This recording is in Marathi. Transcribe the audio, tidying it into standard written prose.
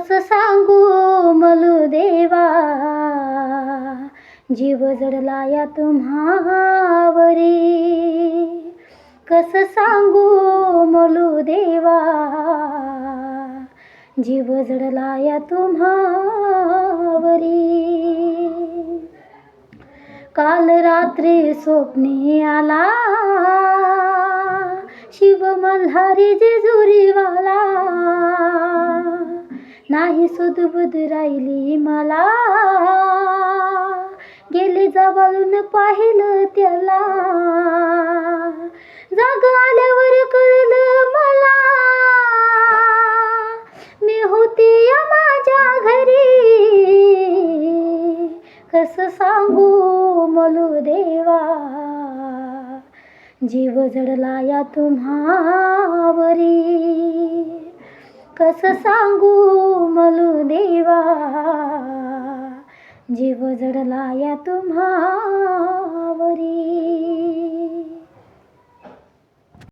कसं सांगू मलू देवा, जीव जडला या तुम्हावरी. कसं सांगू मलू देवा, जीव जडला या तुम्हावरी. काल रात्री स्वप्नी आला शिव मल्हारी जेजुरीवाला. नाही सुधबुध राहिली मला, गेले जवळून पाहिलं त्याला. जाग आल्यावर कळलं मला, मी होती या माझ्या घरी. कसं सांगू मलू देवा, जीव जडला या तुम्हावरी. कसं सांगू मलू देवा, जीव जडला या तुम्हावरी.